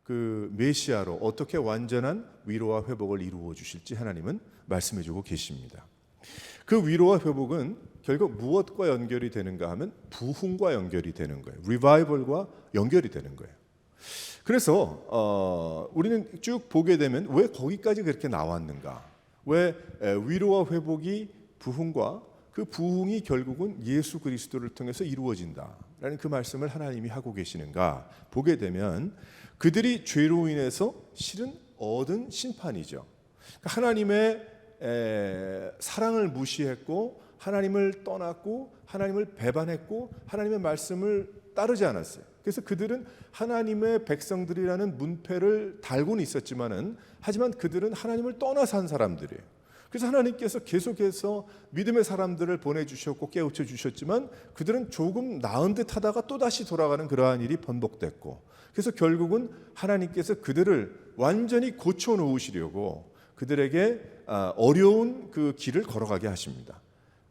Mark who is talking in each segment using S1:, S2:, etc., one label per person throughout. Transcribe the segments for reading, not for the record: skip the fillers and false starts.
S1: 그 메시아로 어떻게 완전한 위로와 회복을 이루어 주실지 하나님은 말씀해 주고 계십니다. 그 위로와 회복은 결국 무엇과 연결이 되는가 하면 부흥과 연결이 되는 거예요. 리바이벌과 연결이 되는 거예요. 그래서 우리는 쭉 보게 되면 왜 거기까지 그렇게 나왔는가? 왜 위로와 회복이 부흥과 그 부흥이 결국은 예수 그리스도를 통해서 이루어진다라는 그 말씀을 하나님이 하고 계시는가 보게 되면 그들이 죄로 인해서 실은 얻은 심판이죠. 하나님의 사랑을 무시했고 하나님을 떠났고 하나님을 배반했고 하나님의 말씀을 따르지 않았어요. 그래서 그들은 하나님의 백성들이라는 문패를 달고는 있었지만은 하지만 그들은 하나님을 떠나서 한 사람들이에요. 그래서 하나님께서 계속해서 믿음의 사람들을 보내주셨고 깨우쳐 주셨지만 그들은 조금 나은 듯 하다가 또다시 돌아가는 그러한 일이 번복됐고 그래서 결국은 하나님께서 그들을 완전히 고쳐놓으시려고 그들에게 어려운 그 길을 걸어가게 하십니다.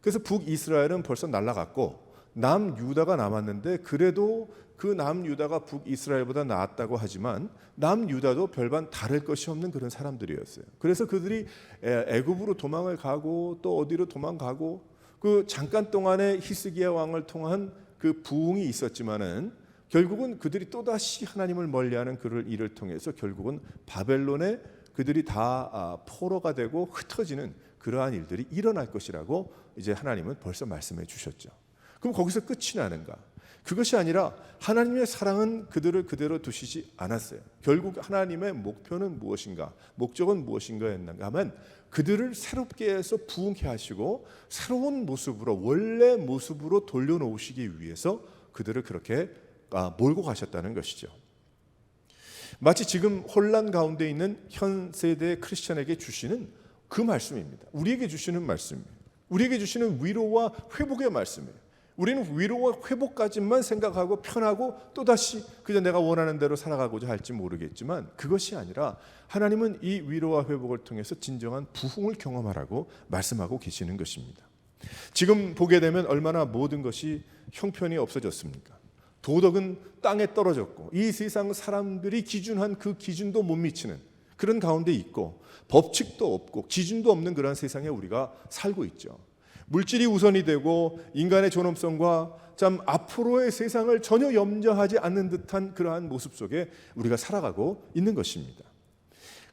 S1: 그래서 북이스라엘은 벌써 날아갔고 남유다가 남았는데 그래도 그 남유다가 북이스라엘보다 나았다고 하지만 남유다도 별반 다를 것이 없는 그런 사람들이었어요. 그래서 그들이 애굽으로 도망을 가고 또 어디로 도망가고 그 잠깐 동안에 히스기야 왕을 통한 그 부흥이 있었지만은 결국은 그들이 또다시 하나님을 멀리하는 그 일을 통해서 결국은 바벨론에 그들이 다 포로가 되고 흩어지는 그러한 일들이 일어날 것이라고 이제 하나님은 벌써 말씀해 주셨죠. 그럼 거기서 끝이 나는가? 그것이 아니라 하나님의 사랑은 그들을 그대로 두시지 않았어요. 결국 하나님의 목표는 무엇인가? 목적은 무엇인가였는가 하면 그들을 새롭게 해서 부흥케 하시고 새로운 모습으로 원래 모습으로 돌려놓으시기 위해서 그들을 그렇게 몰고 가셨다는 것이죠. 마치 지금 혼란 가운데 있는 현 세대의 크리스천에게 주시는 그 말씀입니다. 우리에게 주시는 말씀이에요. 우리에게 주시는 위로와 회복의 말씀이에요. 우리는 위로와 회복까지만 생각하고 편하고 또다시 그저 내가 원하는 대로 살아가고자 할지 모르겠지만 그것이 아니라 하나님은 이 위로와 회복을 통해서 진정한 부흥을 경험하라고 말씀하고 계시는 것입니다. 지금 보게 되면 얼마나 모든 것이 형편이 없어졌습니까? 도덕은 땅에 떨어졌고 이 세상 사람들이 기준한 그 기준도 못 미치는 그런 가운데 있고 법칙도 없고 기준도 없는 그런 세상에 우리가 살고 있죠. 물질이 우선이 되고 인간의 존엄성과 참 앞으로의 세상을 전혀 염려하지 않는 듯한 그러한 모습 속에 우리가 살아가고 있는 것입니다.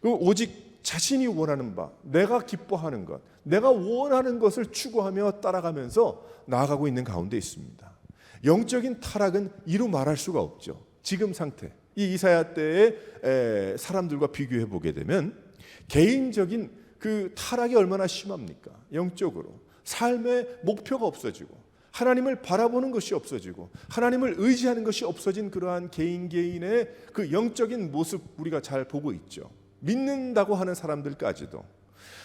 S1: 오직 자신이 원하는 바, 내가 기뻐하는 것, 내가 원하는 것을 추구하며 따라가면서 나아가고 있는 가운데 있습니다. 영적인 타락은 이루 말할 수가 없죠. 지금 상태, 이 이사야 때의 사람들과 비교해 보게 되면 개인적인 그 타락이 얼마나 심합니까? 영적으로 삶의 목표가 없어지고 하나님을 바라보는 것이 없어지고 하나님을 의지하는 것이 없어진 그러한 개인의 그 영적인 모습 우리가 잘 보고 있죠. 믿는다고 하는 사람들까지도.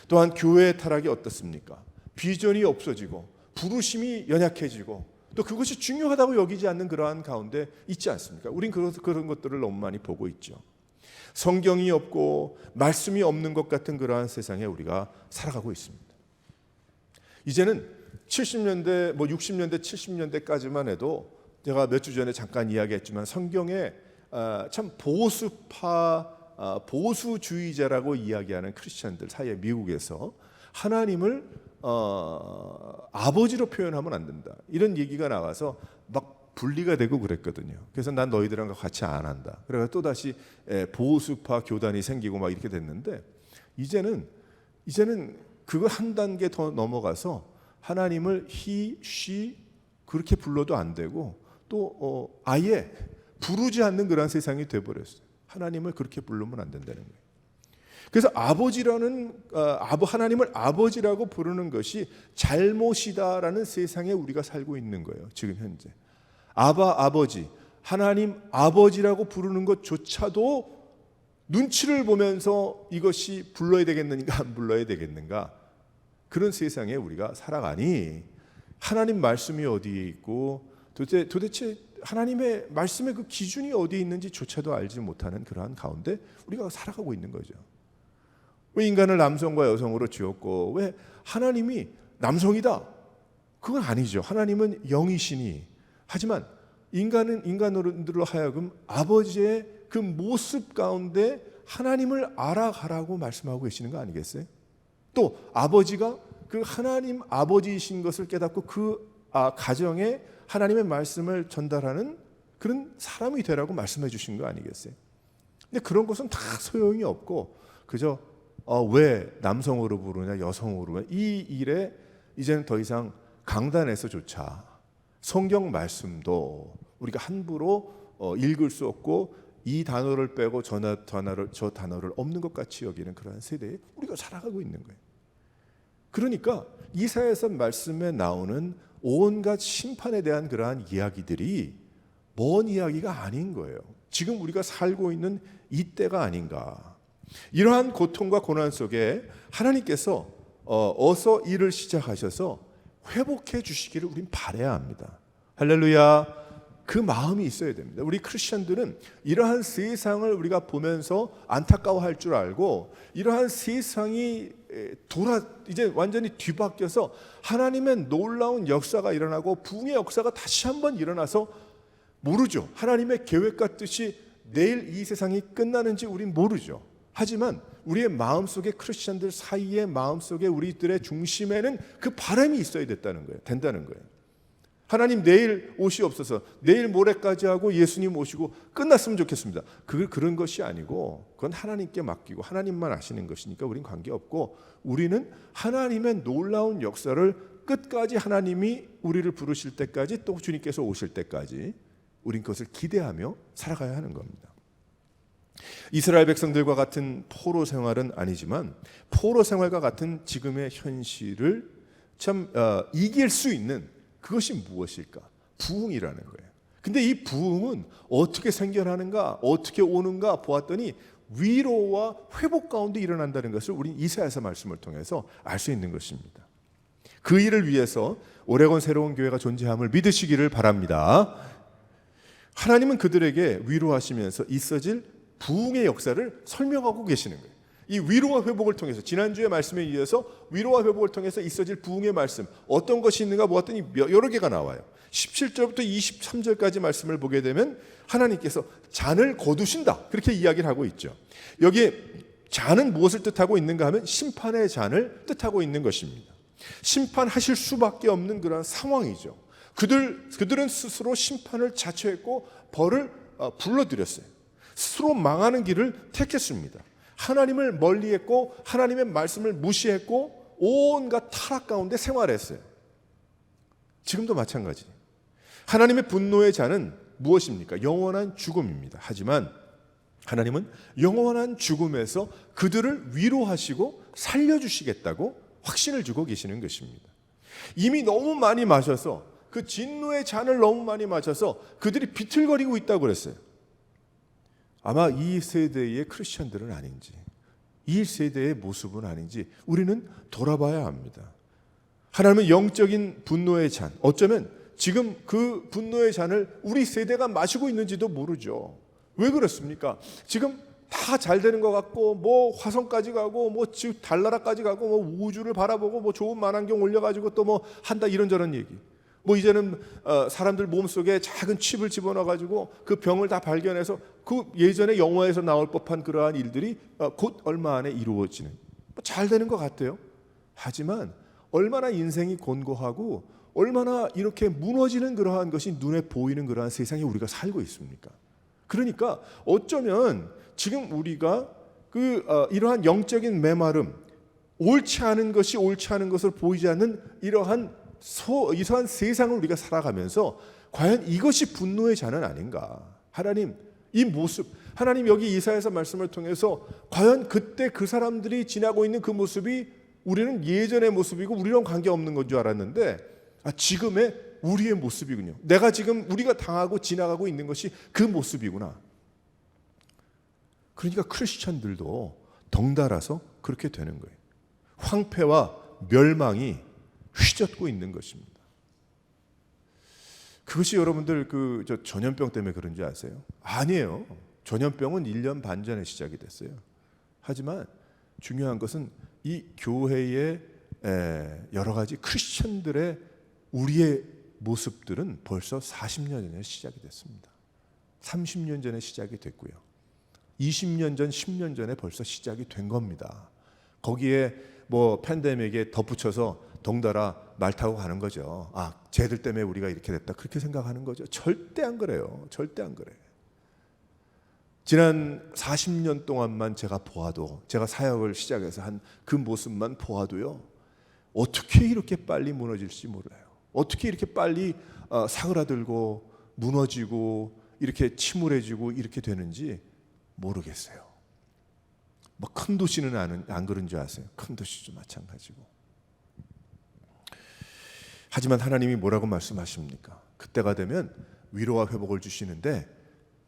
S1: 또한 교회의 타락이 어떻습니까? 비전이 없어지고 부르심이 연약해지고 또 그것이 중요하다고 여기지 않는 그러한 가운데 있지 않습니까? 우린 그런 것들을 너무 많이 보고 있죠. 성경이 없고 말씀이 없는 것 같은 그러한 세상에 우리가 살아가고 있습니다. 이제는 70년대, 60년대, 70년대까지만 해도 제가 몇 주 전에 잠깐 이야기했지만 성경에 참 보수파, 보수주의자라고 이야기하는 크리스천들 사이에 미국에서 하나님을 아버지로 표현하면 안 된다. 이런 얘기가 나와서 막 분리가 되고 그랬거든요. 그래서 난 너희들과 같이 안 한다. 그래서 또다시 보수파 교단이 생기고 막 이렇게 됐는데 이제는 그거 한 단계 더 넘어가서 하나님을 he, she 그렇게 불러도 안 되고 또 아예 부르지 않는 그런 세상이 돼버렸어요. 하나님을 그렇게 부르면 안 된다는 거예요. 그래서 하나님을 아버지라고 부르는 것이 잘못이다라는 세상에 우리가 살고 있는 거예요. 지금 현재 아버지, 하나님 아버지라고 부르는 것조차도 눈치를 보면서 이것이 불러야 되겠는가 안 불러야 되겠는가 그런 세상에 우리가 살아가니 하나님 말씀이 어디에 있고 도대체 하나님의 말씀의 그 기준이 어디에 있는지조차도 알지 못하는 그러한 가운데 우리가 살아가고 있는 거죠. 왜 인간을 남성과 여성으로 지었고 왜 하나님이 남성이다? 그건 아니죠. 하나님은 영이시니 하지만 인간들로 하여금 아버지의 그 모습 가운데 하나님을 알아가라고 말씀하고 계시는 거 아니겠어요? 또 아버지가 그 하나님 아버지이신 것을 깨닫고 그 가정에 하나님의 말씀을 전달하는 그런 사람이 되라고 말씀해 주신 거 아니겠어요? 근데 그런 것은 다 소용이 없고 그저 왜 남성으로 부르냐 여성으로 부르냐 이 일에 이제는 더 이상 강단에서조차 성경 말씀도 우리가 함부로 읽을 수 없고 이 단어를 빼고 저 단어를 없는 것 같이 여기는 그런 세대에 우리가 살아가고 있는 거예요. 그러니까 이사야서 말씀에 나오는 온갖 심판에 대한 그러한 이야기들이 먼 이야기가 아닌 거예요. 지금 우리가 살고 있는 이때가 아닌가. 이러한 고통과 고난 속에 하나님께서 어서 일을 시작하셔서 회복해 주시기를 우린 바라야 합니다. 할렐루야. 그 마음이 있어야 됩니다. 우리 크리스천들은 이러한 세상을 우리가 보면서 안타까워할 줄 알고 이러한 세상이 이제 완전히 뒤바뀌어서 하나님의 놀라운 역사가 일어나고 부흥의 역사가 다시 한번 일어나서 모르죠. 하나님의 계획과 뜻이 내일 이 세상이 끝나는지 우린 모르죠. 하지만 우리의 마음속에 크리스천들 사이의 마음속에 우리들의 중심에는 그 바람이 있어야 된다는 거예요. 하나님 내일 오시옵소서. 내일 모레까지 하고 예수님 오시고 끝났으면 좋겠습니다. 그런 것이 아니고 그건 하나님께 맡기고 하나님만 아시는 것이니까 우린 관계없고 우리는 하나님의 놀라운 역사를 끝까지 하나님이 우리를 부르실 때까지 또 주님께서 오실 때까지 우린 그것을 기대하며 살아가야 하는 겁니다. 이스라엘 백성들과 같은 포로 생활은 아니지만 포로 생활과 같은 지금의 현실을 참 이길 수 있는 그것이 무엇일까? 부흥이라는 거예요. 근데 이 부흥은 어떻게 생겨나는가? 어떻게 오는가 보았더니 위로와 회복 가운데 일어난다는 것을 우리 이사야서 말씀을 통해서 알 수 있는 것입니다. 그 일을 위해서 오레곤 새로운 교회가 존재함을 믿으시기를 바랍니다. 하나님은 그들에게 위로하시면서 있어질 부흥의 역사를 설명하고 계시는 거예요. 이 위로와 회복을 통해서 지난주의 말씀에 의해서 위로와 회복을 통해서 있어질 부흥의 말씀 어떤 것이 있는가 보았더니 여러 개가 나와요. 17절부터 23절까지 말씀을 보게 되면 하나님께서 잔을 거두신다 그렇게 이야기를 하고 있죠. 여기에 잔은 무엇을 뜻하고 있는가 하면 심판의 잔을 뜻하고 있는 것입니다. 심판하실 수밖에 없는 그런 상황이죠. 그들은 스스로 심판을 자처했고 벌을 불러들였어요. 스스로 망하는 길을 택했습니다. 하나님을 멀리했고 하나님의 말씀을 무시했고 온갖 타락 가운데 생활했어요. 지금도 마찬가지. 하나님의 분노의 잔은 무엇입니까? 영원한 죽음입니다. 하지만 하나님은 영원한 죽음에서 그들을 위로하시고 살려주시겠다고 확신을 주고 계시는 것입니다. 이미 너무 많이 마셔서 그 진노의 잔을 너무 많이 마셔서 그들이 비틀거리고 있다고 그랬어요. 아마 이 세대의 크리스천들은 아닌지 이 세대의 모습은 아닌지 우리는 돌아봐야 합니다. 하나님은 영적인 분노의 잔 어쩌면 지금 그 분노의 잔을 우리 세대가 마시고 있는지도 모르죠. 왜 그렇습니까? 지금 다 잘 되는 것 같고 뭐 화성까지 가고 뭐 달나라까지 가고 뭐 우주를 바라보고 뭐 좋은 만환경 올려가지고 또 뭐 한다 이런저런 얘기. 뭐 이제는 사람들 몸속에 작은 칩을 집어넣어가지고 그 병을 다 발견해서 그 예전에 영화에서 나올 법한 그러한 일들이 곧 얼마 안에 이루어지는 잘 되는 것 같아요. 하지만 얼마나 인생이 곤고하고 얼마나 이렇게 무너지는 그러한 것이 눈에 보이는 그러한 세상에 우리가 살고 있습니까? 그러니까 어쩌면 지금 우리가 이러한 영적인 메마름, 옳지 않은 것이 옳지 않은 것을 보이지 않는 이러한 세상을 우리가 살아가면서 과연 이것이 분노의 잔은 아닌가? 하나님 이 모습, 하나님 여기 이사야서 말씀을 통해서 과연 그때 그 사람들이 지나고 있는 그 모습이 우리는 예전의 모습이고 우리랑 관계없는 건 줄 알았는데 지금의 우리의 모습이군요. 내가 지금 우리가 당하고 지나가고 있는 것이 그 모습이구나. 그러니까 크리스천들도 덩달아서 그렇게 되는 거예요. 황폐와 멸망이 휘젓고 있는 것입니다. 그것이 여러분들 전염병 때문에 그런지 아세요? 아니에요. 전염병은 1년 반 전에 시작이 됐어요. 하지만 중요한 것은 이 교회의 여러 가지 크리스천들의 우리의 모습들은 벌써 40년 전에 시작이 됐습니다. 30년 전에 시작이 됐고요. 20년 전, 10년 전에 벌써 시작이 된 겁니다. 거기에 뭐 팬데믹에 덧붙여서 덩달아 말 타고 가는 거죠. 아, 쟤들 때문에 우리가 이렇게 됐다, 그렇게 생각하는 거죠. 절대 안 그래요. 절대 안 그래. 지난 40년 동안만 제가 보아도, 제가 사역을 시작해서 한 그 모습만 보아도요, 어떻게 이렇게 빨리 무너질지 몰라요. 어떻게 이렇게 빨리 사그라들고 무너지고 이렇게 침울해지고 이렇게 되는지 모르겠어요. 뭐 큰 도시는 안 그런 줄 아세요? 큰 도시도 마찬가지고. 하지만 하나님이 뭐라고 말씀하십니까? 그때가 되면 위로와 회복을 주시는데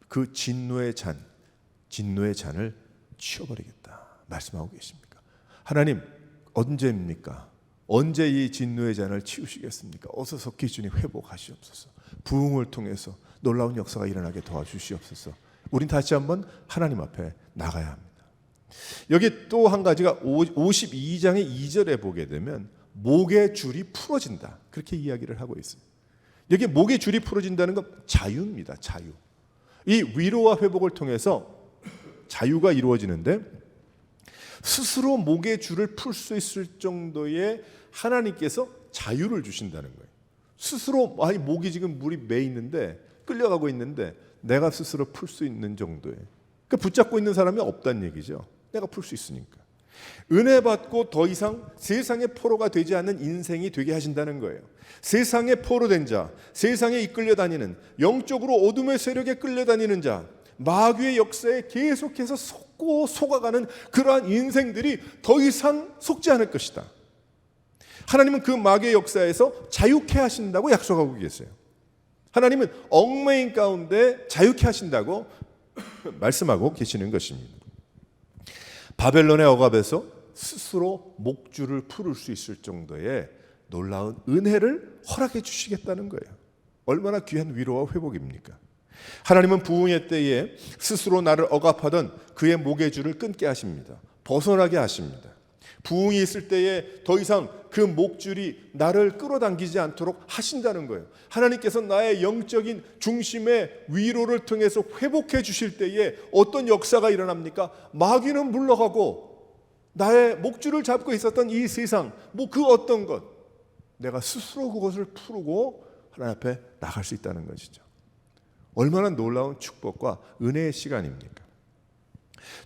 S1: 그 진노의 잔을 치워버리겠다 말씀하고 계십니까? 하나님, 언제입니까? 언제 이 진노의 잔을 치우시겠습니까? 어서 속히 주님 회복하시옵소서. 부흥을 통해서 놀라운 역사가 일어나게 도와주시옵소서. 우린 다시 한번 하나님 앞에 나가야 합니다. 여기 또 한 가지가 52장의 2절에 보게 되면 목의 줄이 풀어진다, 그렇게 이야기를 하고 있어요. 여기 목의 줄이 풀어진다는 건 자유입니다. 자유. 이 위로와 회복을 통해서 자유가 이루어지는데, 스스로 목의 줄을 풀 수 있을 정도의 하나님께서 자유를 주신다는 거예요. 스스로, 아니 목이 지금 물이 매 있는데, 끌려가고 있는데 내가 스스로 풀 수 있는 정도의, 그러니까 붙잡고 있는 사람이 없다는 얘기죠. 내가 풀 수 있으니까. 은혜 받고 더 이상 세상의 포로가 되지 않는 인생이 되게 하신다는 거예요. 세상의 포로된 자, 세상에 이끌려 다니는, 영적으로 어둠의 세력에 끌려다니는 자, 마귀의 역사에 계속해서 속고 속아가는 그러한 인생들이 더 이상 속지 않을 것이다. 하나님은 그 마귀의 역사에서 자유케 하신다고 약속하고 계세요. 하나님은 얽매인 가운데 자유케 하신다고 말씀하고 계시는 것입니다. 바벨론의 억압에서 스스로 목줄을 풀을 수 있을 정도의 놀라운 은혜를 허락해 주시겠다는 거예요. 얼마나 귀한 위로와 회복입니까? 하나님은 부흥의 때에 스스로 나를 억압하던 그의 목의 줄을 끊게 하십니다. 벗어나게 하십니다. 부흥이 있을 때에 더 이상 그 목줄이 나를 끌어당기지 않도록 하신다는 거예요. 하나님께서 나의 영적인 중심의 위로를 통해서 회복해 주실 때에 어떤 역사가 일어납니까? 마귀는 물러가고 나의 목줄을 잡고 있었던 이 세상, 뭐 그 어떤 것, 내가 스스로 그것을 풀고 하나님 앞에 나갈 수 있다는 것이죠. 얼마나 놀라운 축복과 은혜의 시간입니까?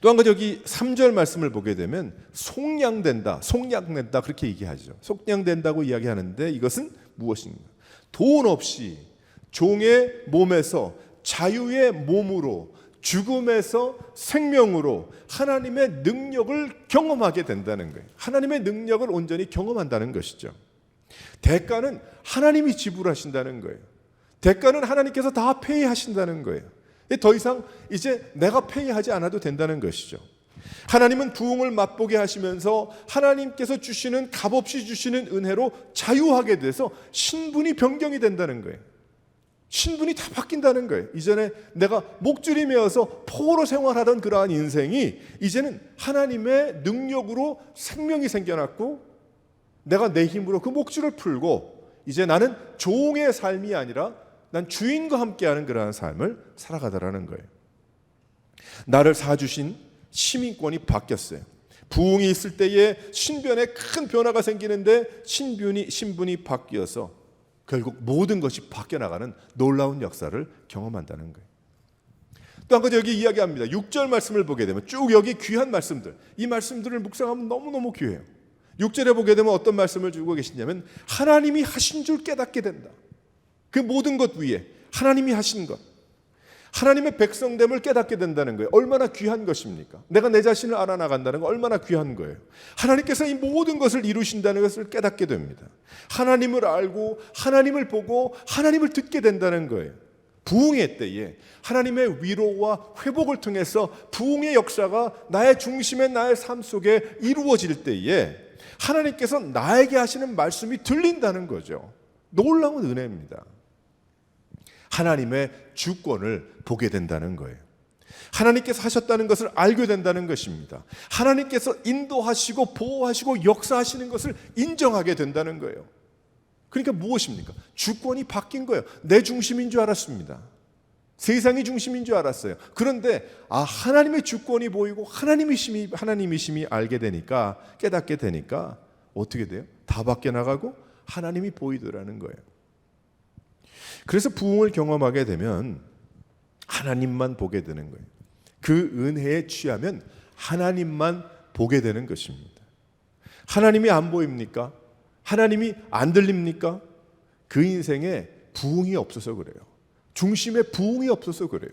S1: 또 한 가지, 여기 3절 말씀을 보게 되면 속량된다, 속량된다 그렇게 얘기하죠. 속량된다고 이야기하는데 이것은 무엇인가? 돈 없이 종의 몸에서 자유의 몸으로, 죽음에서 생명으로 하나님의 능력을 경험하게 된다는 거예요. 하나님의 능력을 온전히 경험한다는 것이죠. 대가는 하나님이 지불하신다는 거예요. 대가는 하나님께서 다 페이하신다는 거예요. 더 이상 이제 내가 페이하지 않아도 된다는 것이죠. 하나님은 부흥을 맛보게 하시면서 하나님께서 주시는, 값없이 주시는 은혜로 자유하게 돼서 신분이 변경이 된다는 거예요. 신분이 다 바뀐다는 거예요. 이전에 내가 목줄이 메어서 포로 생활하던 그러한 인생이 이제는 하나님의 능력으로 생명이 생겨났고, 내가 내 힘으로 그 목줄을 풀고 이제 나는 종의 삶이 아니라 난 주인과 함께하는 그러한 삶을 살아가더라는 거예요. 나를 사주신 시민권이 바뀌었어요. 부흥이 있을 때에 신변에 큰 변화가 생기는데 신분이 바뀌어서 결국 모든 것이 바뀌어나가는 놀라운 역사를 경험한다는 거예요. 또 한 가지 여기 이야기합니다. 6절 말씀을 보게 되면 쭉 여기 귀한 말씀들, 이 말씀들을 묵상하면 너무너무 귀해요. 6절에 보게 되면 어떤 말씀을 주고 계시냐면 하나님이 하신 줄 깨닫게 된다. 그 모든 것 위에 하나님이 하신 것, 하나님의 백성됨을 깨닫게 된다는 거예요. 얼마나 귀한 것입니까? 내가 내 자신을 알아나간다는 거 얼마나 귀한 거예요. 하나님께서 이 모든 것을 이루신다는 것을 깨닫게 됩니다. 하나님을 알고 하나님을 보고 하나님을 듣게 된다는 거예요. 부흥의 때에 하나님의 위로와 회복을 통해서 부흥의 역사가 나의 중심의 나의 삶 속에 이루어질 때에 하나님께서 나에게 하시는 말씀이 들린다는 거죠. 놀라운 은혜입니다. 하나님의 주권을 보게 된다는 거예요. 하나님께서 하셨다는 것을 알게 된다는 것입니다. 하나님께서 인도하시고 보호하시고 역사하시는 것을 인정하게 된다는 거예요. 그러니까 무엇입니까? 주권이 바뀐 거예요. 내 중심인 줄 알았습니다. 세상이 중심인 줄 알았어요. 그런데 하나님의 주권이 보이고 하나님이심이 알게 되니까, 깨닫게 되니까 어떻게 돼요? 다 밖에 나가고 하나님이 보이더라는 거예요. 그래서 부흥을 경험하게 되면 하나님만 보게 되는 거예요. 그 은혜에 취하면 하나님만 보게 되는 것입니다. 하나님이 안 보입니까? 하나님이 안 들립니까? 그 인생에 부흥이 없어서 그래요. 중심에 부흥이 없어서 그래요.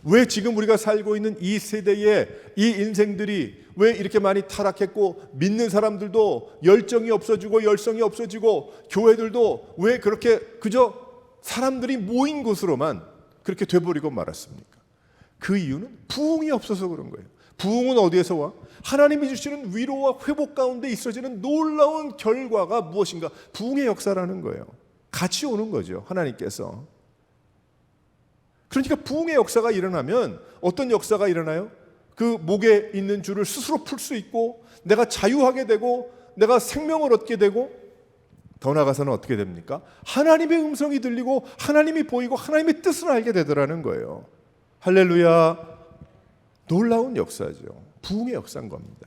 S1: 왜 지금 우리가 살고 있는 이 세대에 이 인생들이 왜 이렇게 많이 타락했고, 믿는 사람들도 열정이 없어지고 열성이 없어지고, 교회들도 왜 그렇게 그저 사람들이 모인 곳으로만 그렇게 돼버리고 말았습니까? 그 이유는 부흥이 없어서 그런 거예요. 부흥은 어디에서 와? 하나님이 주시는 위로와 회복 가운데 있어지는 놀라운 결과가 무엇인가? 부흥의 역사라는 거예요. 같이 오는 거죠, 하나님께서. 그러니까 부흥의 역사가 일어나면 어떤 역사가 일어나요? 그 목에 있는 줄을 스스로 풀 수 있고, 내가 자유하게 되고, 내가 생명을 얻게 되고, 더 나아가서는 어떻게 됩니까? 하나님의 음성이 들리고 하나님이 보이고 하나님의 뜻을 알게 되더라는 거예요. 할렐루야. 놀라운 역사죠. 부흥의 역사인 겁니다.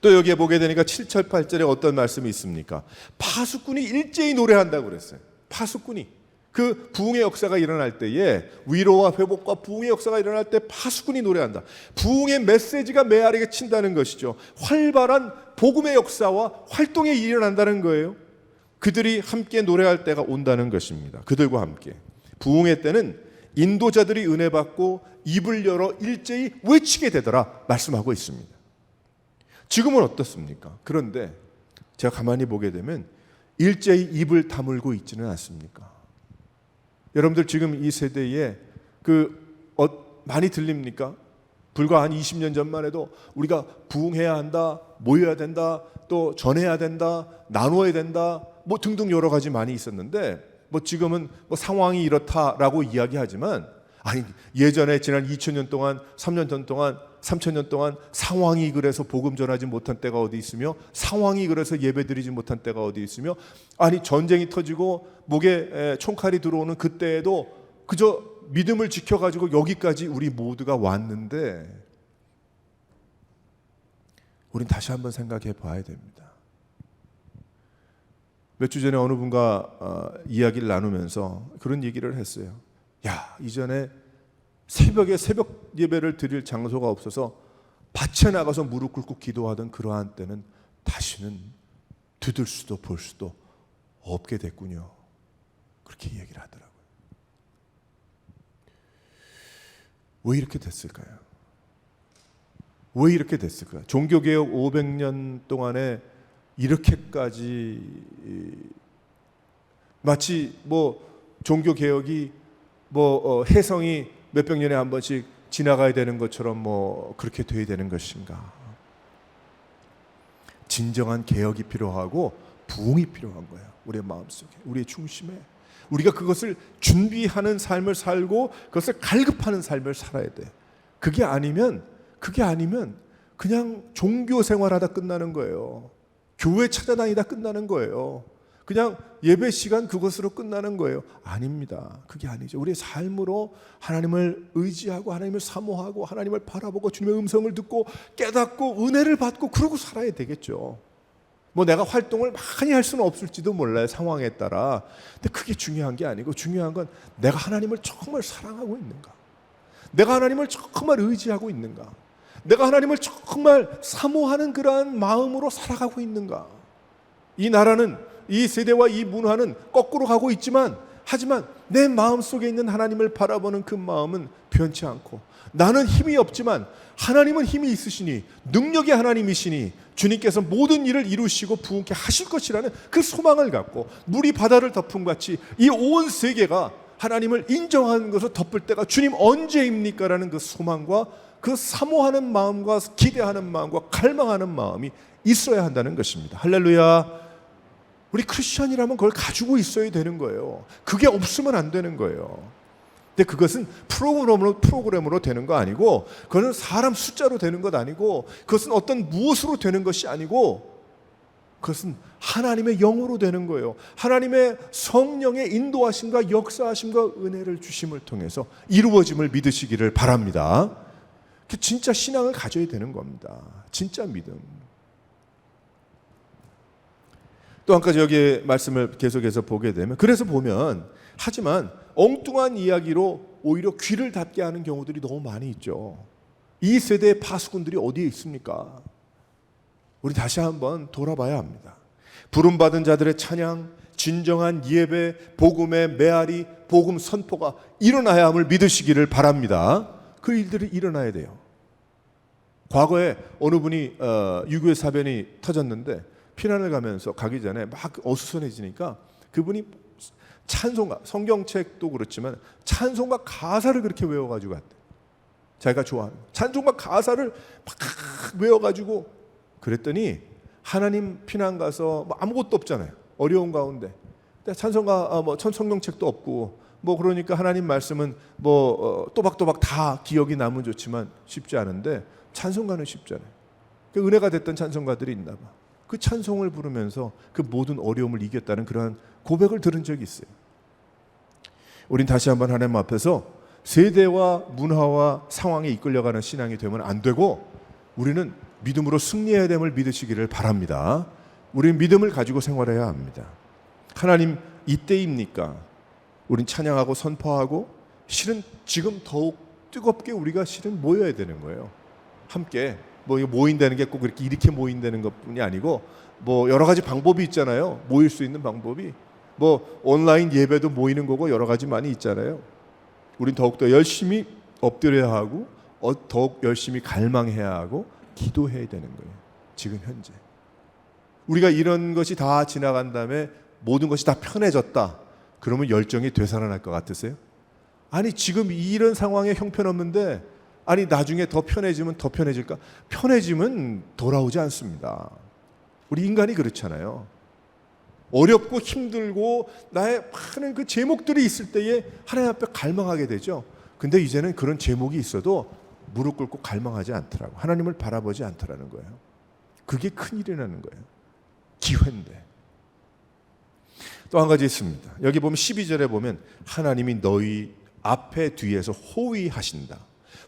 S1: 또 여기에 보게 되니까 7절 8절에 어떤 말씀이 있습니까? 파수꾼이 일제히 노래한다고 그랬어요. 파수꾼이. 그 부흥의 역사가 일어날 때에, 위로와 회복과 부흥의 역사가 일어날 때 파수꾼이 노래한다. 부흥의 메시지가 메아리게 친다는 것이죠. 활발한 복음의 역사와 활동이 일어난다는 거예요. 그들이 함께 노래할 때가 온다는 것입니다. 그들과 함께. 부흥의 때는 인도자들이 은혜 받고 입을 열어 일제히 외치게 되더라 말씀하고 있습니다. 지금은 어떻습니까? 그런데 제가 가만히 보게 되면 일제히 입을 다물고 있지는 않습니까? 여러분들 지금 이 세대에 많이 들립니까? 불과 한 20년 전만 해도 우리가 부흥해야 한다, 모여야 된다, 또 전해야 된다, 나누어야 된다, 뭐 등등 여러 가지 많이 있었는데, 뭐 지금은 뭐 상황이 이렇다라고 이야기하지만, 아니 예전에 지난 2000년 동안, 3년 전 동안, 3000년 동안 상황이 그래서 복음 전하지 못한 때가 어디 있으며, 상황이 그래서 예배 드리지 못한 때가 어디 있으며, 아니 전쟁이 터지고 목에 총칼이 들어오는 그때에도 그저 믿음을 지켜가지고 여기까지 우리 모두가 왔는데, 우린 다시 한번 생각해 봐야 됩니다. 몇 주 전에 어느 분과 이야기를 나누면서 그런 얘기를 했어요. 야, 이전에 새벽에 새벽 예배를 드릴 장소가 없어서 밭에 나가서 무릎 꿇고 기도하던 그러한 때는 다시는 듣을 수도 볼 수도 없게 됐군요. 그렇게 얘기를 하더라고요. 왜 이렇게 됐을까요? 왜 이렇게 됐을까요? 종교개혁 500년 동안에 이렇게까지 마치 뭐 종교개혁이 해성이 몇백 년에 한 번씩 지나가야 되는 것처럼 뭐 그렇게 돼야 되는 것인가? 진정한 개혁이 필요하고 부흥이 필요한 거예요. 우리의 마음속에, 우리의 중심에. 우리가 그것을 준비하는 삶을 살고 그것을 갈급하는 삶을 살아야 돼. 그게 아니면 그냥 종교 생활하다 끝나는 거예요. 교회 찾아다니다 끝나는 거예요. 그냥 예배 시간 그것으로 끝나는 거예요. 아닙니다. 그게 아니죠. 우리의 삶으로 하나님을 의지하고 하나님을 사모하고 하나님을 바라보고 주님의 음성을 듣고 깨닫고 은혜를 받고 그러고 살아야 되겠죠. 뭐 내가 활동을 많이 할 수는 없을지도 몰라요. 상황에 따라. 근데 그게 중요한 게 아니고, 중요한 건 내가 하나님을 정말 사랑하고 있는가? 내가 하나님을 정말 의지하고 있는가? 내가 하나님을 정말 사모하는 그러한 마음으로 살아가고 있는가? 이 나라는, 이 세대와 이 문화는 거꾸로 가고 있지만, 하지만 내 마음속에 있는 하나님을 바라보는 그 마음은 변치 않고, 나는 힘이 없지만 하나님은 힘이 있으시니, 능력이 하나님이시니 주님께서 모든 일을 이루시고 부흥케 하실 것이라는 그 소망을 갖고, 물이 바다를 덮은 같이 이 온 세계가 하나님을 인정하는 것을 덮을 때가 주님 언제입니까? 라는 그 소망과 그 사모하는 마음과 기대하는 마음과 갈망하는 마음이 있어야 한다는 것입니다. 할렐루야. 우리 크리스천이라면 그걸 가지고 있어야 되는 거예요. 그게 없으면 안 되는 거예요. 근데 그것은 프로그램으로 되는 거 아니고, 그것은 사람 숫자로 되는 것 아니고, 그것은 어떤 무엇으로 되는 것이 아니고, 그것은 하나님의 영으로 되는 거예요. 하나님의 성령의 인도하심과 역사하심과 은혜를 주심을 통해서 이루어짐을 믿으시기를 바랍니다. 진짜 신앙을 가져야 되는 겁니다. 진짜 믿음. 또 한 가지 여기 말씀을 계속해서 보게 되면, 그래서 보면 하지만 엉뚱한 이야기로 오히려 귀를 닫게 하는 경우들이 너무 많이 있죠. 이 세대의 파수꾼들이 어디에 있습니까? 우리 다시 한번 돌아봐야 합니다. 부름받은 자들의 찬양, 진정한 예배, 복음의 메아리, 복음 선포가 일어나야 함을 믿으시기를 바랍니다. 그 일들이 일어나야 돼요. 과거에 어느 분이 6.25 사변이 터졌는데 피난을 가면서 가기 전에 막 어수선해지니까 그분이 찬송가, 성경책도 그렇지만 찬송가 가사를 그렇게 외워가지고 갔대. 자기가 좋아하는 찬송가 가사를 막 외워가지고 그랬더니 하나님 피난 가서 뭐 아무것도 없잖아요. 어려운 가운데. 근데 찬송가 성경책도 없고 그러니까 하나님 말씀은 또박또박 다 기억이 나면 좋지만 쉽지 않은데 찬송가는 쉽잖아요. 그 은혜가 됐던 찬송가들이 있나 봐. 그 찬송을 부르면서 그 모든 어려움을 이겼다는 그러한 고백을 들은 적이 있어요. 우린 다시 한번 하나님 앞에서 세대와 문화와 상황에 이끌려가는 신앙이 되면 안 되고 우리는 믿음으로 승리해야 됨을 믿으시기를 바랍니다. 우리는 믿음을 가지고 생활해야 합니다. 하나님 이때입니까? 우린 찬양하고 선포하고 실은 지금 더욱 뜨겁게 우리가 실은 모여야 되는 거예요. 함께 모인다는 게 꼭 이렇게 모인다는 것뿐이 아니고 여러 가지 방법이 있잖아요. 모일 수 있는 방법이 온라인 예배도 모이는 거고 여러 가지 많이 있잖아요. 우린 더욱더 열심히 엎드려야 하고 더욱 열심히 갈망해야 하고 기도해야 되는 거예요. 지금 현재 우리가 이런 것이 다 지나간 다음에 모든 것이 다 편해졌다. 그러면 열정이 되살아날 것 같으세요? 아니 지금 이런 상황에 형편없는데 아니 나중에 더 편해지면 더 편해질까? 편해지면 돌아오지 않습니다. 우리 인간이 그렇잖아요. 어렵고 힘들고 나의 많은 그 제목들이 있을 때에 하나님 앞에 갈망하게 되죠. 근데 이제는 그런 제목이 있어도 무릎 꿇고 갈망하지 않더라고. 하나님을 바라보지 않더라는 거예요. 그게 큰일이라는 거예요. 기회인데. 또 한 가지 있습니다. 여기 보면 12절에 보면 하나님이 너희 앞에 뒤에서 호위하신다.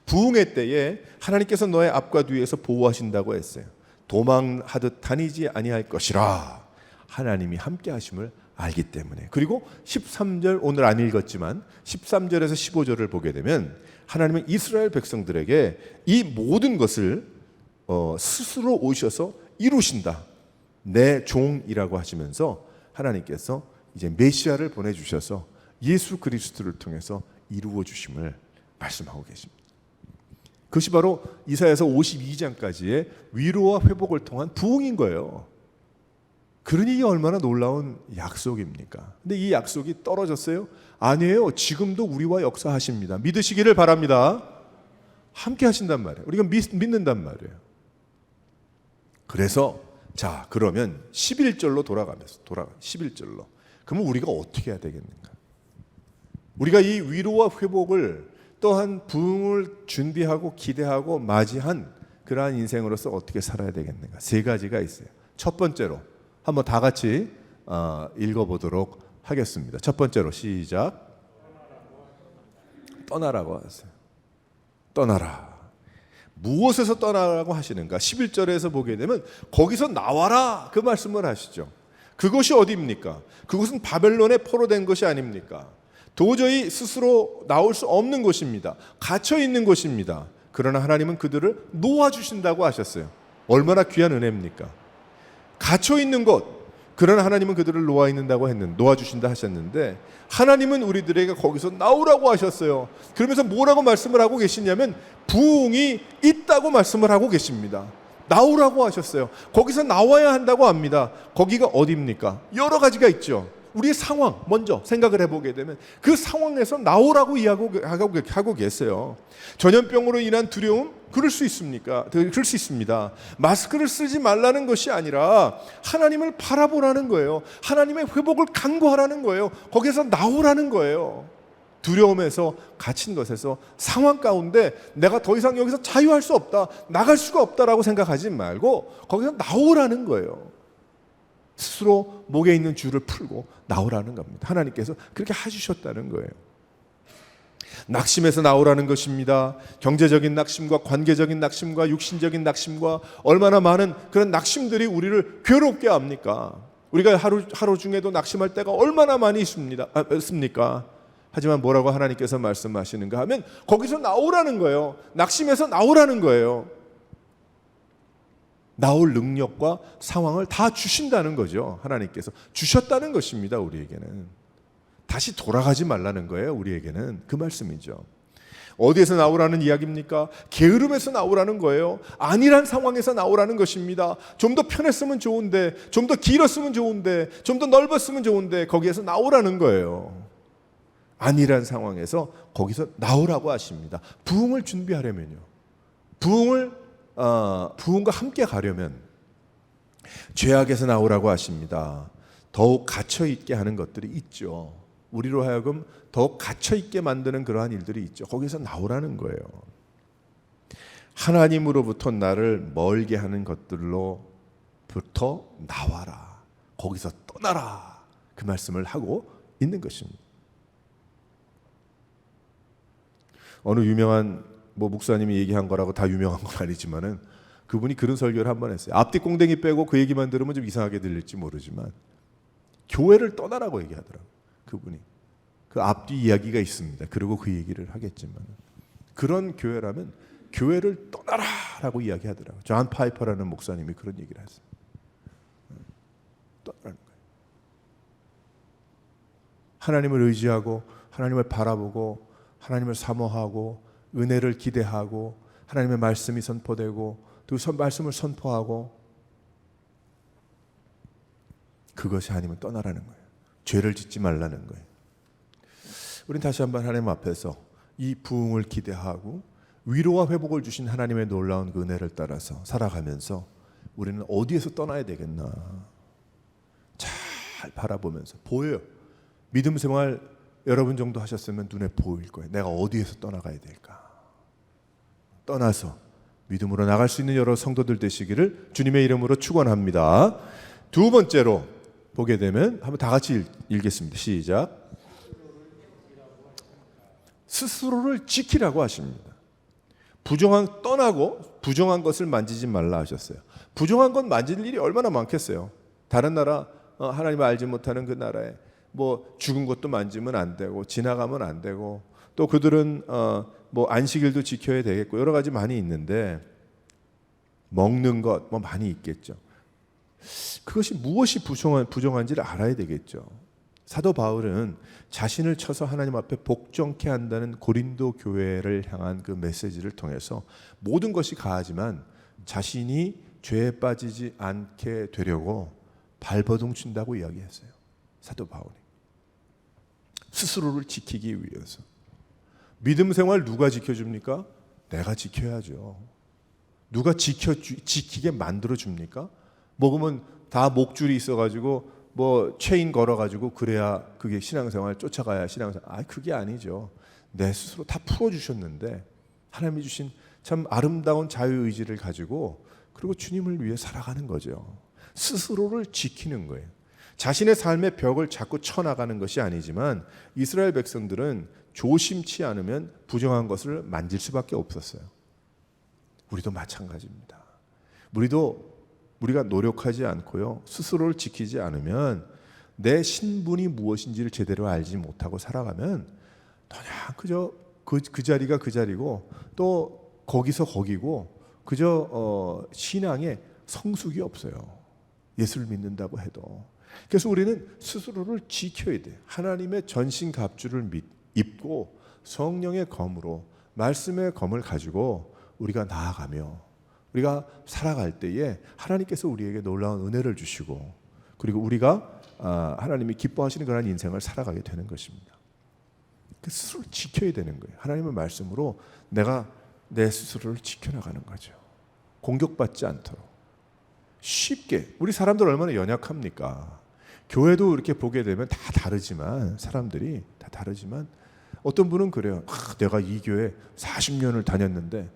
S1: 부흥의 때에 하나님께서 너의 앞과 뒤에서 보호하신다고 했어요. 도망하듯 다니지 아니할 것이라. 하나님이 함께 하심을 알기 때문에. 그리고 13절 오늘 안 읽었지만 13절에서 15절을 보게 되면 하나님은 이스라엘 백성들에게 이 모든 것을 스스로 오셔서 이루신다. 내 종이라고 하시면서 하나님께서 이제 메시아를 보내주셔서 예수 그리스도를 통해서 이루어 주심을 말씀하고 계십니다. 그것이 바로 이사야서 52장까지의 위로와 회복을 통한 부흥인 거예요. 그러니 이게 얼마나 놀라운 약속입니까? 근데 이 약속이 떨어졌어요? 아니에요. 지금도 우리와 역사하십니다. 믿으시기를 바랍니다. 함께 하신단 말이에요. 우리가 믿는단 말이에요. 그래서 자 그러면 11절로 돌아가면서 11절로 그러면 우리가 어떻게 해야 되겠는가? 우리가 이 위로와 회복을 또한 부흥을 준비하고 기대하고 맞이한 그러한 인생으로서 어떻게 살아야 되겠는가? 세 가지가 있어요. 첫 번째로 한번 다 같이 읽어보도록 하겠습니다. 첫 번째로 시작. 떠나라고 하세요. 떠나라. 무엇에서 떠나라고 하시는가? 11절에서 보게 되면 거기서 나와라 그 말씀을 하시죠. 그것이 어디입니까? 그것은 바벨론에 포로된 것이 아닙니까? 도저히 스스로 나올 수 없는 곳입니다. 갇혀 있는 곳입니다. 그러나 하나님은 그들을 놓아주신다고 하셨어요. 얼마나 귀한 은혜입니까? 갇혀 있는 곳. 그러나 하나님은 그들을 놓아주신다 하셨는데 하나님은 우리들에게 거기서 나오라고 하셨어요. 그러면서 뭐라고 말씀을 하고 계시냐면 부흥이 있다고 말씀을 하고 계십니다. 나오라고 하셨어요. 거기서 나와야 한다고 합니다. 거기가 어디입니까? 여러 가지가 있죠. 우리의 상황 먼저 생각을 해보게 되면 그 상황에서 나오라고 하고 계세요. 전염병으로 인한 두려움? 그럴 수 있습니까? 그럴 수 있습니다. 마스크를 쓰지 말라는 것이 아니라 하나님을 바라보라는 거예요. 하나님의 회복을 간구하라는 거예요. 거기서 나오라는 거예요. 두려움에서 갇힌 것에서 상황 가운데 내가 더 이상 여기서 자유할 수 없다, 나갈 수가 없다라고 생각하지 말고 거기서 나오라는 거예요. 스스로 목에 있는 줄을 풀고 나오라는 겁니다. 하나님께서 그렇게 해주셨다는 거예요. 낙심에서 나오라는 것입니다. 경제적인 낙심과 관계적인 낙심과 육신적인 낙심과 얼마나 많은 그런 낙심들이 우리를 괴롭게 합니까? 우리가 하루 중에도 낙심할 때가 얼마나 많이 있습니까? 하지만 뭐라고 하나님께서 말씀하시는가 하면 거기서 나오라는 거예요. 낙심에서 나오라는 거예요. 나올 능력과 상황을 다 주신다는 거죠. 하나님께서 주셨다는 것입니다. 우리에게는 다시 돌아가지 말라는 거예요. 우리에게는 그 말씀이죠. 어디에서 나오라는 이야기입니까? 게으름에서 나오라는 거예요. 아니란 상황에서 나오라는 것입니다. 좀 더 편했으면 좋은데, 좀 더 길었으면 좋은데, 좀 더 넓었으면 좋은데 거기에서 나오라는 거예요. 아니란 상황에서 거기서 나오라고 하십니다. 부흥을 준비하려면요. 부흥과 함께 가려면 죄악에서 나오라고 하십니다. 더욱 갇혀있게 하는 것들이 있죠. 우리로 하여금 더욱 갇혀있게 만드는 그러한 일들이 있죠. 거기서 나오라는 거예요. 하나님으로부터 나를 멀게 하는 것들로부터 나와라. 거기서 떠나라. 그 말씀을 하고 있는 것입니다. 어느 유명한 목사님이 얘기한 거라고 다 유명한 건 아니지만은 그분이 그런 설교를 한 번 했어요. 앞뒤 꽁댕이 빼고 그 얘기만 들으면 좀 이상하게 들릴지 모르지만 교회를 떠나라고 얘기하더라고요. 그분이. 그 앞뒤 이야기가 있습니다. 그리고 그 얘기를 하겠지만 그런 교회라면 교회를 떠나라라고 이야기하더라고요. 존 파이퍼라는 목사님이 그런 얘기를 했어요. 떠나라는 거예요. 하나님을 의지하고 하나님을 바라보고 하나님을 사모하고 은혜를 기대하고 하나님의 말씀이 선포되고 또 말씀을 선포하고 그것이 아니면 떠나라는 거예요. 죄를 짓지 말라는 거예요. 우린 다시 한번 하나님 앞에서 이 부흥을 기대하고 위로와 회복을 주신 하나님의 놀라운 그 은혜를 따라서 살아가면서 우리는 어디에서 떠나야 되겠나 잘 바라보면서 보여요. 믿음 생활 여러분 정도 하셨으면 눈에 보일 거예요. 내가 어디에서 떠나가야 될까? 떠나서 믿음으로 나갈 수 있는 여러 성도들 되시기를 주님의 이름으로 축원합니다. 두 번째로 보게 되면 한번 다 같이 읽겠습니다. 시작. 스스로를 지키라고 하십니다. 떠나고 부정한 것을 만지지 말라 하셨어요. 부정한 것 만질 일이 얼마나 많겠어요. 다른 나라 하나님을 알지 못하는 그 나라에 죽은 것도 만지면 안 되고 지나가면 안 되고 또 그들은 안식일도 지켜야 되겠고 여러 가지 많이 있는데 먹는 것 많이 있겠죠. 그것이 무엇이 부정한지를 알아야 되겠죠. 사도 바울은 자신을 쳐서 하나님 앞에 복종케 한다는 고린도 교회를 향한 그 메시지를 통해서 모든 것이 가하지만 자신이 죄에 빠지지 않게 되려고 발버둥 친다고 이야기했어요. 사도 바울이 스스로를 지키기 위해서. 믿음 생활 누가 지켜줍니까? 내가 지켜야죠. 누가 지키게 만들어줍니까? 먹으면 다 목줄이 있어가지고 체인 걸어가지고 그래야 그게 신앙생활 쫓아가야 신앙생활. 그게 아니죠. 내 스스로 다 풀어주셨는데 하나님이 주신 참 아름다운 자유의지를 가지고 그리고 주님을 위해 살아가는 거죠. 스스로를 지키는 거예요. 자신의 삶의 벽을 자꾸 쳐나가는 것이 아니지만 이스라엘 백성들은 조심치 않으면 부정한 것을 만질 수밖에 없었어요. 우리도 마찬가지입니다. 우리가 노력하지 않고요. 스스로를 지키지 않으면 내 신분이 무엇인지를 제대로 알지 못하고 살아가면 그냥 그저 그 자리가 그 자리고 또 거기서 거기고 그저 신앙에 성숙이 없어요. 예수를 믿는다고 해도. 그래서 우리는 스스로를 지켜야 돼요. 하나님의 전신갑주를 입고 성령의 검으로 말씀의 검을 가지고 우리가 나아가며 우리가 살아갈 때에 하나님께서 우리에게 놀라운 은혜를 주시고 그리고 우리가 하나님이 기뻐하시는 그런 인생을 살아가게 되는 것입니다. 스스로를 지켜야 되는 거예요. 하나님의 말씀으로 내가 내 스스로를 지켜나가는 거죠. 공격받지 않도록. 쉽게. 우리 사람들 얼마나 연약합니까? 교회도 이렇게 보게 되면 다 다르지만 사람들이 다 다르지만 어떤 분은 그래요. 내가 이 교회 40년을 다녔는데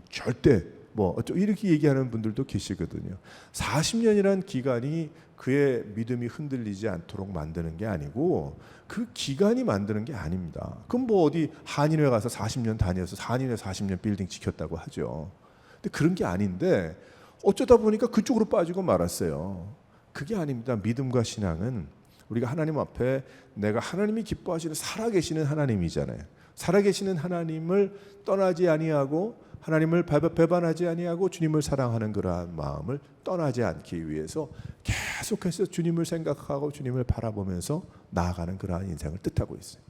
S1: 절대 뭐 이렇게 얘기하는 분들도 계시거든요. 40년이란 기간이 그의 믿음이 흔들리지 않도록 만드는 게 아니고 그 기간이 만드는 게 아닙니다. 그럼 뭐 어디 한인회 가서 40년 다녀서 한인회 40년 빌딩 지켰다고 하죠. 근데 그런 게 아닌데 어쩌다 보니까 그쪽으로 빠지고 말았어요. 그게 아닙니다. 믿음과 신앙은 우리가 하나님 앞에 내가 하나님이 기뻐하시는 살아계시는 하나님이잖아요. 살아계시는 하나님을 떠나지 아니하고 하나님을 배반하지 아니하고 주님을 사랑하는 그러한 마음을 떠나지 않기 위해서 계속해서 주님을 생각하고 주님을 바라보면서 나아가는 그러한 인생을 뜻하고 있어요.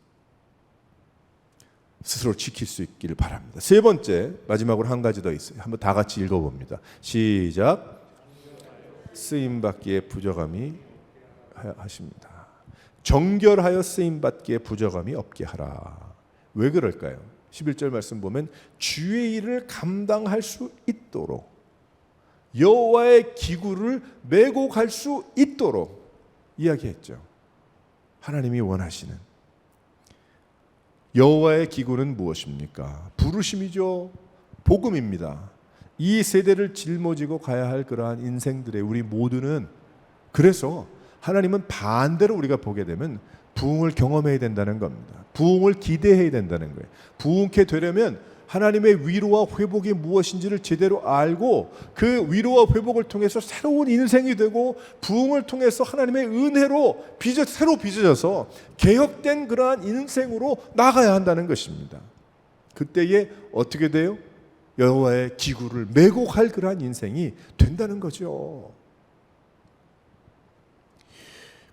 S1: 스스로 지킬 수 있기를 바랍니다. 세 번째, 마지막으로 한 가지 더 있어요. 한번 다 같이 읽어봅니다. 시작. 쓰임받기에 부족함이 하십니다. 정결하여 쓰임받기에 부족함이 없게 하라. 왜 그럴까요? 11절 말씀 보면 주의 일을 감당할 수 있도록 여호와의 기구를 메고 갈 수 있도록 이야기했죠. 하나님이 원하시는 여호와의 기구는 무엇입니까? 부르심이죠. 복음입니다. 이 세대를 짊어지고 가야 할 그러한 인생들의 우리 모두는 그래서 하나님은 반대로 우리가 보게 되면 부흥을 경험해야 된다는 겁니다. 부흥을 기대해야 된다는 거예요. 부흥케 되려면 하나님의 위로와 회복이 무엇인지를 제대로 알고 그 위로와 회복을 통해서 새로운 인생이 되고 부흥을 통해서 하나님의 은혜로 새로 빚어져서 개혁된 그러한 인생으로 나가야 한다는 것입니다. 그때에 어떻게 돼요? 여호와의 기구를 메고 갈 그러한 인생이 된다는 거죠.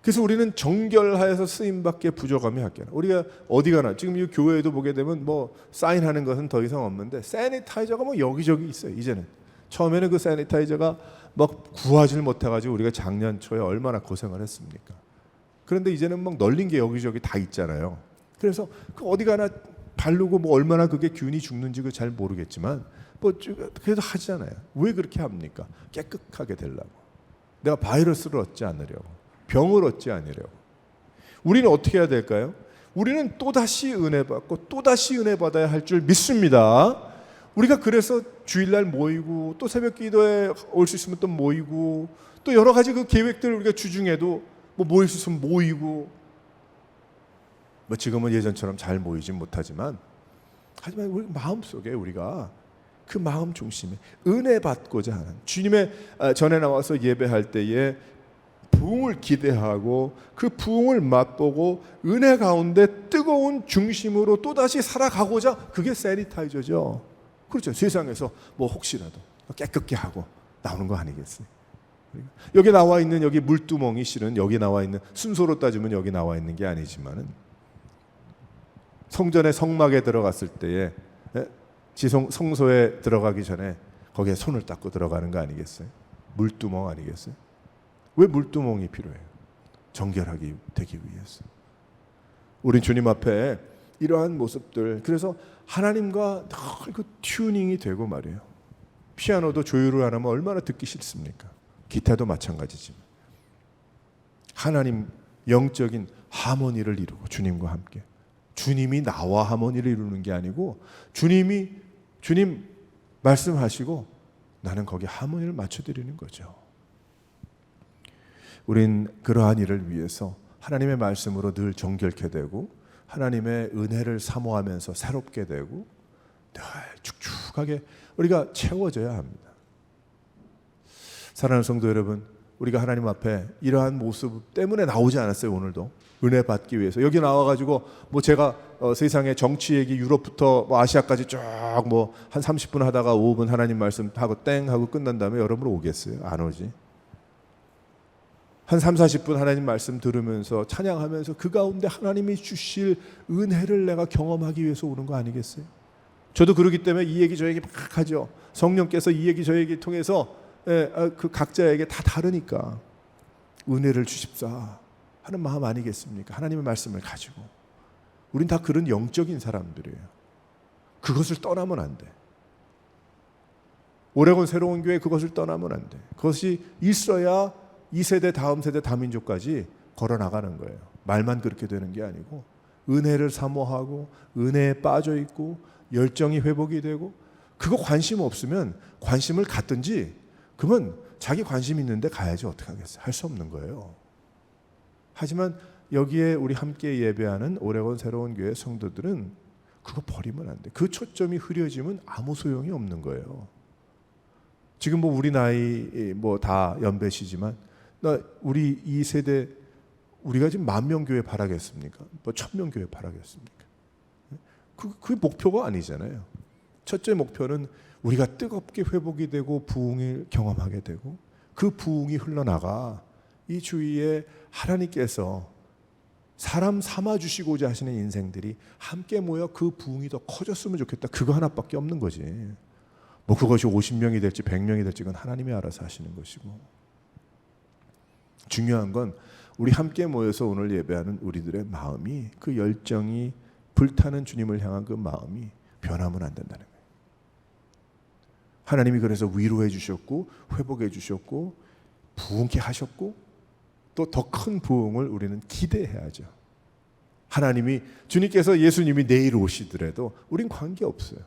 S1: 그래서 우리는 정결하여서 쓰임받기에 부족함이 없게. 우리가 어디 가나 지금 이 교회에도 보게 되면 뭐 사인하는 것은 더 이상 없는데 세니타이저가 뭐 여기저기 있어요. 이제는 처음에는 그 세니타이저가 막 구하지를 못해가지고 우리가 작년 초에 얼마나 고생을 했습니까? 그런데 이제는 막 널린 게 여기저기 다 있잖아요. 그래서 그 어디 가나 바르고 뭐 얼마나 그게 균이 죽는지 그 잘 모르겠지만 뭐 그래도 하잖아요. 왜 그렇게 합니까? 깨끗하게 되려고. 내가 바이러스를 얻지 않으려고. 병을 얻지 않으려고. 우리는 어떻게 해야 될까요? 우리는 또다시 은혜 받고 또다시 은혜 받아야 할 줄 믿습니다. 우리가 그래서 주일날 모이고 또 새벽 기도에 올 수 있으면 또 모이고 또 여러 가지 그 계획들 우리가 주중에도 뭐 모일 수 있으면 모이고 뭐 지금은 예전처럼 잘 모이진 못하지만 하지만 우리 마음속에 우리가 그 마음 중심에 은혜 받고자 하는 주님의 전에 나와서 예배할 때에 부흥을 기대하고 그 부흥을 맛보고 은혜 가운데 뜨거운 중심으로 또다시 살아가고자 그게 세니타이저죠. 그렇죠. 세상에서 뭐 혹시라도 깨끗게 하고 나오는 거 아니겠어요? 여기 나와 있는 여기 물두멍이 실은 여기 나와 있는 순서로 따지면 여기 나와 있는 게 아니지만은 성전의 성막에 들어갔을 때에 성소에 들어가기 전에 거기에 손을 닦고 들어가는 거 아니겠어요? 물두멍 아니겠어요? 왜 물두멍이 필요해요? 정결하게 되기 위해서. 우리 주님 앞에 이러한 모습들, 그래서 하나님과 늘 그 튜닝이 되고 말이에요. 피아노도 조율을 안 하면 얼마나 듣기 싫습니까? 기타도 마찬가지지만 하나님 영적인 하모니를 이루고 주님과 함께 주님이 나와 하모니를 이루는 게 아니고 주님 말씀하시고 나는 거기에 하모니를 맞춰드리는 거죠. 우린 그러한 일을 위해서 하나님의 말씀으로 늘 정결케 되고 하나님의 은혜를 사모하면서 새롭게 되고 늘 축축하게 우리가 채워져야 합니다. 사랑하는 성도 여러분, 우리가 하나님 앞에 이러한 모습 때문에 나오지 않았어요. 오늘도 은혜 받기 위해서 여기 나와가지고 뭐 제가 세상의 정치 얘기 유럽부터 뭐 아시아까지 쭉 뭐 한 30분 하다가 5분 하나님 말씀 하고 땡 하고 끝난 다음에 여러분 오겠어요? 안 오지. 한 3, 40분 하나님 말씀 들으면서 찬양하면서 그 가운데 하나님이 주실 은혜를 내가 경험하기 위해서 오는 거 아니겠어요? 저도 그러기 때문에 이 얘기 저 얘기 막 하죠. 성령께서 이 얘기 저 얘기 통해서 그 각자에게 다 다르니까 은혜를 주십사 하는 마음 아니겠습니까? 하나님의 말씀을 가지고 우린 다 그런 영적인 사람들이에요. 그것을 떠나면 안 돼. 오레곤 새로운 교회 그것을 떠나면 안 돼. 그것이 있어야 이 세대 다음 세대 다민족까지 걸어나가는 거예요. 말만 그렇게 되는 게 아니고 은혜를 사모하고 은혜에 빠져 있고 열정이 회복이 되고 그거 관심 없으면 관심을 갖든지, 그러면 자기 관심 있는데 가야지 어떻게 하겠어요? 할 수 없는 거예요. 하지만 여기에 우리 함께 예배하는 오레곤 새로운 교회 성도들은 그거 버리면 안 돼. 그 초점이 흐려지면 아무 소용이 없는 거예요. 지금 뭐 우리 나이 뭐 다 연배시지만 우리 이 세대 우리가 지금 10,000명 교회 바라겠습니까? 뭐 1,000명 교회 바라겠습니까? 그게 목표가 아니잖아요. 첫째 목표는 우리가 뜨겁게 회복이 되고 부흥을 경험하게 되고 그 부흥이 흘러나가 이 주위에 하나님께서 사람 삼아 주시고자 하시는 인생들이 함께 모여 그 부흥이 더 커졌으면 좋겠다. 그거 하나밖에 없는 거지. 뭐 그것이 50명이 될지 100명이 될지 그건 하나님이 알아서 하시는 것이고, 중요한 건 우리 함께 모여서 오늘 예배하는 우리들의 마음이, 그 열정이, 불타는 주님을 향한 그 마음이 변하면 안 된다는 거예요. 하나님이 그래서 위로해 주셨고 회복해 주셨고 부흥케 하셨고 또 더 큰 부흥을 우리는 기대해야죠. 하나님이, 주님께서, 예수님이 내일 오시더라도 우린 관계없어요.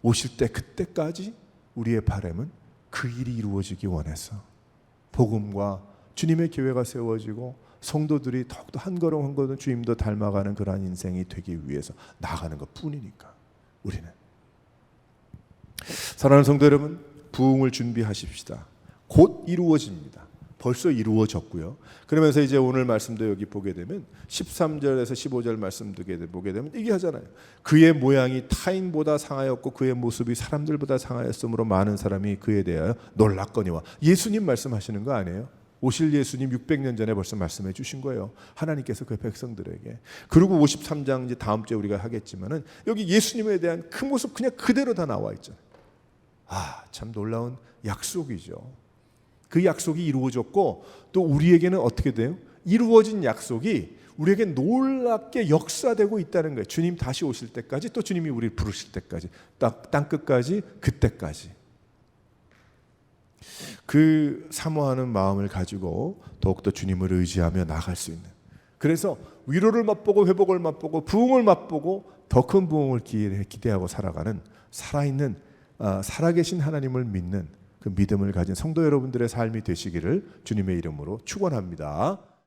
S1: 오실 때 그때까지 우리의 바람은 그 일이 이루어지기 원해서 복음과 주님의 교회가 세워지고 성도들이 더욱더 한 걸음 한 걸음 주님도 닮아가는 그러한 인생이 되기 위해서 나아가는 것뿐이니까. 우리는, 사랑하는 성도 여러분, 부흥을 준비하십시다. 곧 이루어집니다. 벌써 이루어졌고요. 그러면서 이제 오늘 말씀도 여기 보게 되면 13절에서 15절 말씀 보게 되면 이게 하잖아요. 그의 모양이 타인보다 상하였고 그의 모습이 사람들보다 상하였으므로 많은 사람이 그에 대하여 놀랐거니와. 예수님 말씀하시는 거 아니에요? 오실 예수님 600년 전에 벌써 말씀해 주신 거예요. 하나님께서 그 백성들에게. 그리고 53장 이제 다음 주에 우리가 하겠지만은 여기 예수님에 대한 그 모습 그냥 그대로 다 나와 있잖아요. 참 놀라운 약속이죠. 그 약속이 이루어졌고 또 우리에게는 어떻게 돼요? 이루어진 약속이 우리에게 놀랍게 역사되고 있다는 거예요. 주님 다시 오실 때까지, 또 주님이 우리를 부르실 때까지, 땅 끝까지, 그때까지. 그 사모하는 마음을 가지고 더욱더 주님을 의지하며 나아갈 수 있는, 그래서 위로를 맛보고 회복을 맛보고 부흥을 맛보고 더 큰 부흥을 기대하고 살아가는 살아있는, 살아계신 하나님을 믿는 그 믿음을 가진 성도 여러분들의 삶이 되시기를 주님의 이름으로 축원합니다.